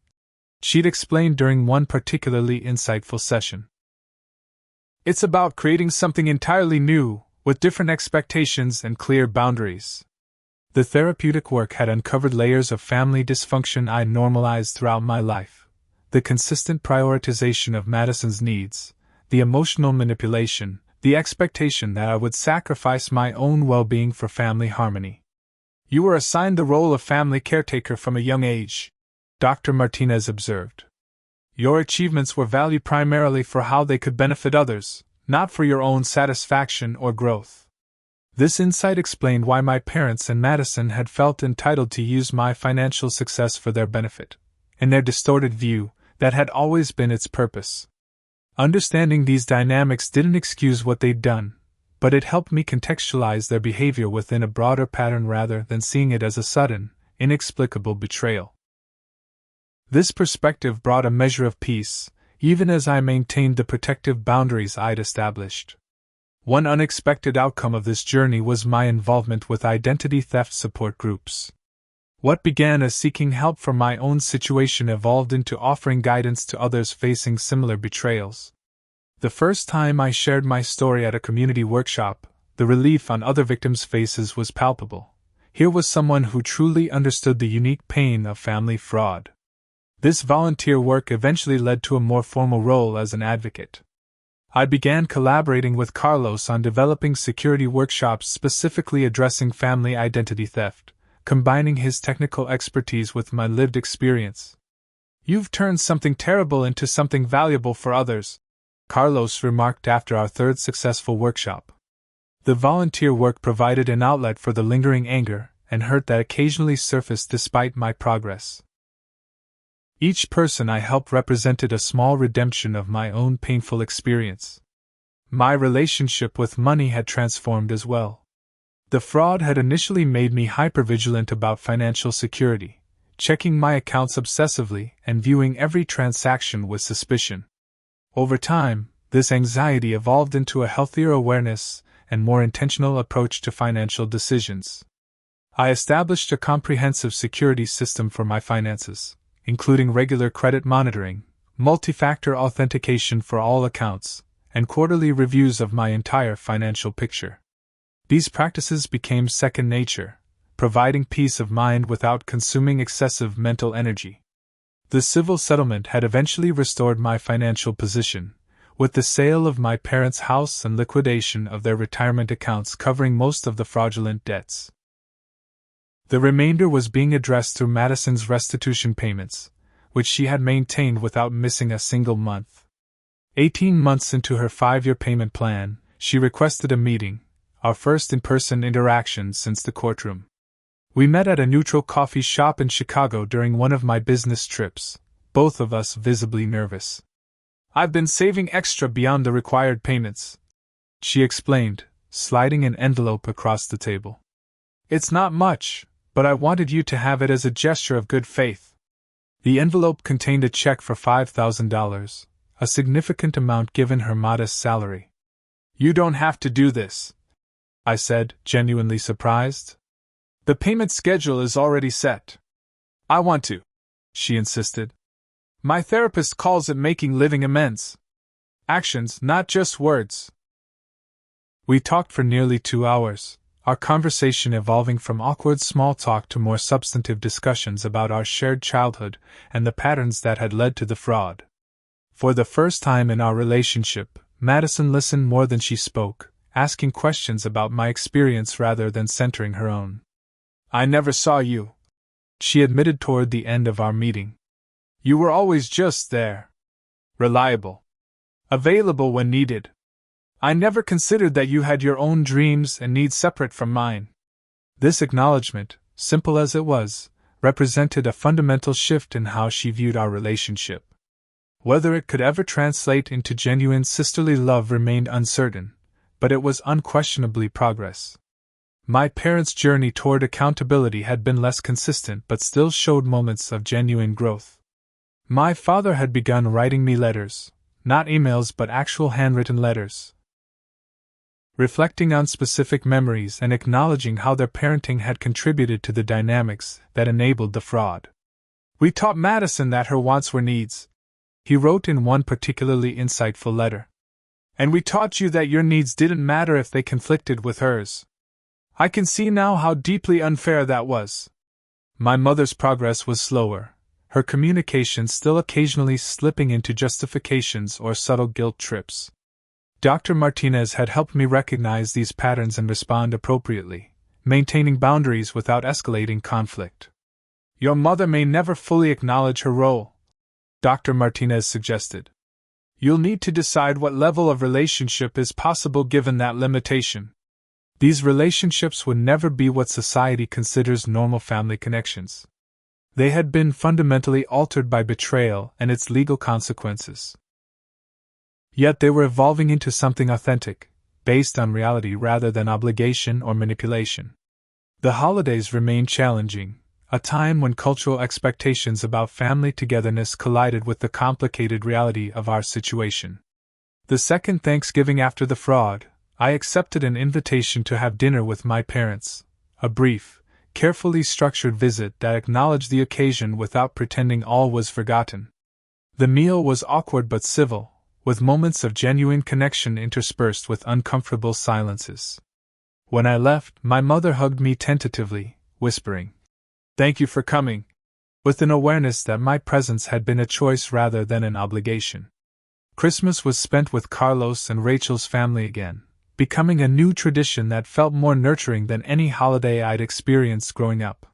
she'd explained during one particularly insightful session. It's about creating something entirely new, with different expectations and clear boundaries. The therapeutic work had uncovered layers of family dysfunction I'd normalized throughout my life: the consistent prioritization of Madison's needs, the emotional manipulation, the expectation that I would sacrifice my own well-being for family harmony. "You were assigned the role of family caretaker from a young age," Dr. Martinez observed. "Your achievements were valued primarily for how they could benefit others, not for your own satisfaction or growth." This insight explained why my parents and Madison had felt entitled to use my financial success for their benefit. In their distorted view, that had always been its purpose. Understanding these dynamics didn't excuse what they'd done, but it helped me contextualize their behavior within a broader pattern rather than seeing it as a sudden, inexplicable betrayal. This perspective brought a measure of peace, even as I maintained the protective boundaries I'd established. One unexpected outcome of this journey was my involvement with identity theft support groups. What began as seeking help for my own situation evolved into offering guidance to others facing similar betrayals. The first time I shared my story at a community workshop, the relief on other victims' faces was palpable. Here was someone who truly understood the unique pain of family fraud. This volunteer work eventually led to a more formal role as an advocate. I began collaborating with Carlos on developing security workshops specifically addressing family identity theft, combining his technical expertise with my lived experience. "You've turned something terrible into something valuable for others," Carlos remarked after our third successful workshop. The volunteer work provided an outlet for the lingering anger and hurt that occasionally surfaced despite my progress. Each person I helped represented a small redemption of my own painful experience. My relationship with money had transformed as well. The fraud had initially made me hypervigilant about financial security, checking my accounts obsessively and viewing every transaction with suspicion. Over time, this anxiety evolved into a healthier awareness and more intentional approach to financial decisions. I established a comprehensive security system for my finances, including regular credit monitoring, multi-factor authentication for all accounts, and quarterly reviews of my entire financial picture. These practices became second nature, providing peace of mind without consuming excessive mental energy. The civil settlement had eventually restored my financial position, with the sale of my parents' house and liquidation of their retirement accounts covering most of the fraudulent debts. The remainder was being addressed through Madison's restitution payments, which she had maintained without missing a single month. 18 months into her 5-year payment plan, she requested a meeting, our first in-person interaction since the courtroom. We met at a neutral coffee shop in Chicago during one of my business trips, both of us visibly nervous. "I've been saving extra beyond the required payments," she explained, sliding an envelope across the table. "It's not much, but I wanted you to have it as a gesture of good faith." The envelope contained a check for $5,000, a significant amount given her modest salary. "You don't have to do this," I said, genuinely surprised. "The payment schedule is already set." "I want to," she insisted. "My therapist calls it making living amends. Actions, not just words." We talked for nearly 2 hours, our conversation evolving from awkward small talk to more substantive discussions about our shared childhood and the patterns that had led to the fraud. For the first time in our relationship, Madison listened more than she spoke, asking questions about my experience rather than centering her own. "I never saw you," she admitted toward the end of our meeting. "You were always just there. Reliable. Available when needed. I never considered that you had your own dreams and needs separate from mine." This acknowledgement, simple as it was, represented a fundamental shift in how she viewed our relationship. Whether it could ever translate into genuine sisterly love remained uncertain, but it was unquestionably progress. My parents' journey toward accountability had been less consistent but still showed moments of genuine growth. My father had begun writing me letters, not emails but actual handwritten letters, reflecting on specific memories and acknowledging how their parenting had contributed to the dynamics that enabled the fraud. "We taught Madison that her wants were needs," he wrote in one particularly insightful letter. "And we taught you that your needs didn't matter if they conflicted with hers. I can see now how deeply unfair that was." My mother's progress was slower, her communication still occasionally slipping into justifications or subtle guilt trips. Dr. Martinez had helped me recognize these patterns and respond appropriately, maintaining boundaries without escalating conflict. "Your mother may never fully acknowledge her role," Dr. Martinez suggested. "You'll need to decide what level of relationship is possible given that limitation. These relationships would never be what society considers normal family connections. They had been fundamentally altered by betrayal and its legal consequences. Yet they were evolving into something authentic, based on reality rather than obligation or manipulation." The holidays remained challenging, a time when cultural expectations about family togetherness collided with the complicated reality of our situation. The second Thanksgiving after the fraud, I accepted an invitation to have dinner with my parents, a brief, carefully structured visit that acknowledged the occasion without pretending all was forgotten. The meal was awkward but civil, with moments of genuine connection interspersed with uncomfortable silences. When I left, my mother hugged me tentatively, whispering, "Thank you for coming," with an awareness that my presence had been a choice rather than an obligation. Christmas was spent with Carlos and Rachel's family again, becoming a new tradition that felt more nurturing than any holiday I'd experienced growing up.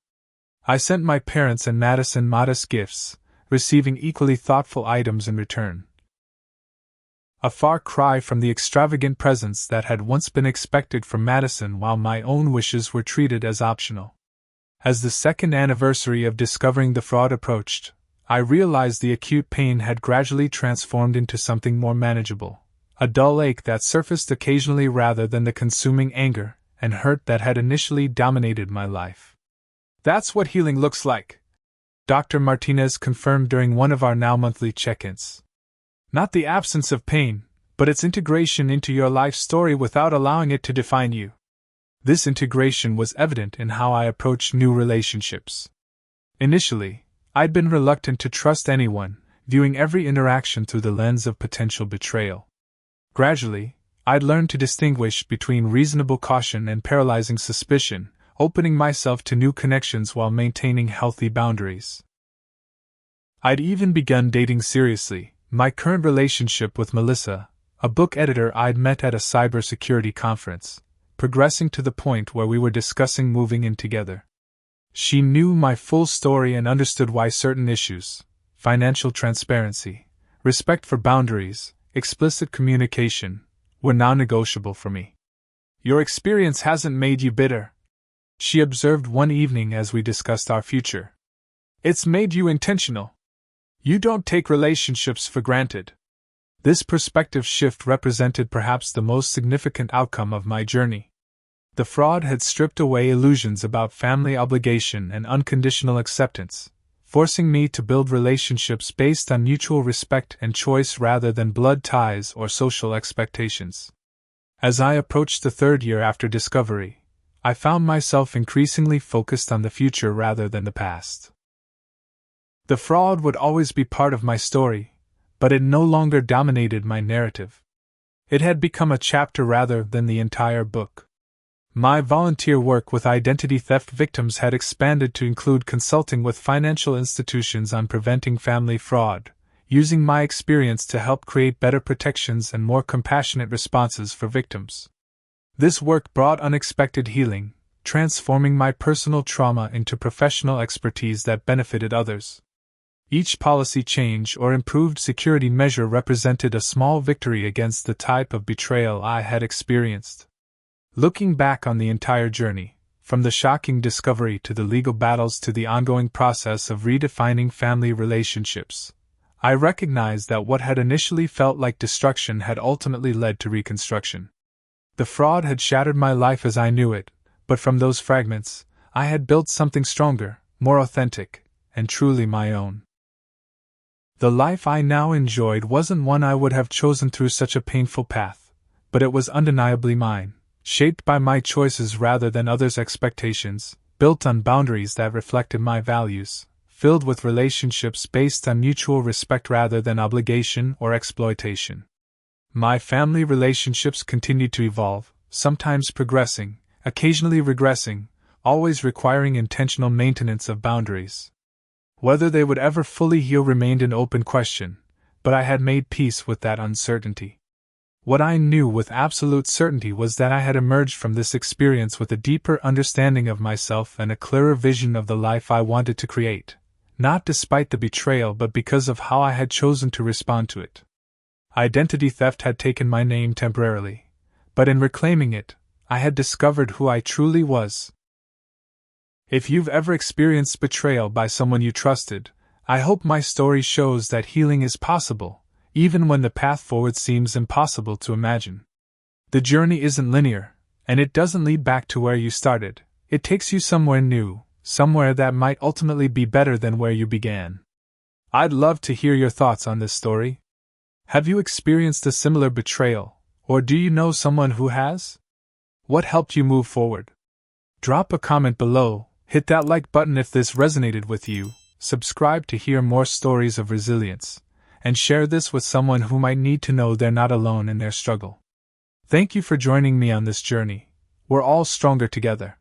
I sent my parents and Madison modest gifts, receiving equally thoughtful items in return. A far cry from the extravagant presents that had once been expected from Madison, while my own wishes were treated as optional. As the second anniversary of discovering the fraud approached, I realized the acute pain had gradually transformed into something more manageable, a dull ache that surfaced occasionally rather than the consuming anger and hurt that had initially dominated my life. "That's what healing looks like," Dr. Martinez confirmed during one of our now monthly check-ins. "Not the absence of pain, but its integration into your life story without allowing it to define you." This integration was evident in how I approached new relationships. Initially, I'd been reluctant to trust anyone, viewing every interaction through the lens of potential betrayal. Gradually, I'd learned to distinguish between reasonable caution and paralyzing suspicion, opening myself to new connections while maintaining healthy boundaries. I'd even begun dating seriously, my current relationship with Melissa, a book editor I'd met at a cybersecurity conference, progressing to the point where we were discussing moving in together. She knew my full story and understood why certain issues, financial transparency, respect for boundaries, explicit communication, were non-negotiable for me. "Your experience hasn't made you bitter," she observed one evening as we discussed our future. "It's made you intentional. You don't take relationships for granted." This perspective shift represented perhaps the most significant outcome of my journey. The fraud had stripped away illusions about family obligation and unconditional acceptance, forcing me to build relationships based on mutual respect and choice rather than blood ties or social expectations. As I approached the third year after discovery, I found myself increasingly focused on the future rather than the past. The fraud would always be part of my story, but it no longer dominated my narrative. It had become a chapter rather than the entire book. My volunteer work with identity theft victims had expanded to include consulting with financial institutions on preventing family fraud, using my experience to help create better protections and more compassionate responses for victims. This work brought unexpected healing, transforming my personal trauma into professional expertise that benefited others. Each policy change or improved security measure represented a small victory against the type of betrayal I had experienced. Looking back on the entire journey, from the shocking discovery to the legal battles to the ongoing process of redefining family relationships, I recognized that what had initially felt like destruction had ultimately led to reconstruction. The fraud had shattered my life as I knew it, but from those fragments, I had built something stronger, more authentic, and truly my own. The life I now enjoyed wasn't one I would have chosen through such a painful path, but it was undeniably mine, shaped by my choices rather than others' expectations, built on boundaries that reflected my values, filled with relationships based on mutual respect rather than obligation or exploitation. My family relationships continued to evolve, sometimes progressing, occasionally regressing, always requiring intentional maintenance of boundaries. Whether they would ever fully heal remained an open question, but I had made peace with that uncertainty. What I knew with absolute certainty was that I had emerged from this experience with a deeper understanding of myself and a clearer vision of the life I wanted to create, not despite the betrayal but because of how I had chosen to respond to it. Identity theft had taken my name temporarily, but in reclaiming it, I had discovered who I truly was. If you've ever experienced betrayal by someone you trusted, I hope my story shows that healing is possible, even when the path forward seems impossible to imagine. The journey isn't linear, and it doesn't lead back to where you started. It takes you somewhere new, somewhere that might ultimately be better than where you began. I'd love to hear your thoughts on this story. Have you experienced a similar betrayal, or do you know someone who has? What helped you move forward? Drop a comment below, hit that like button if this resonated with you, subscribe to hear more stories of resilience, and share this with someone who might need to know they're not alone in their struggle. Thank you for joining me on this journey. We're all stronger together.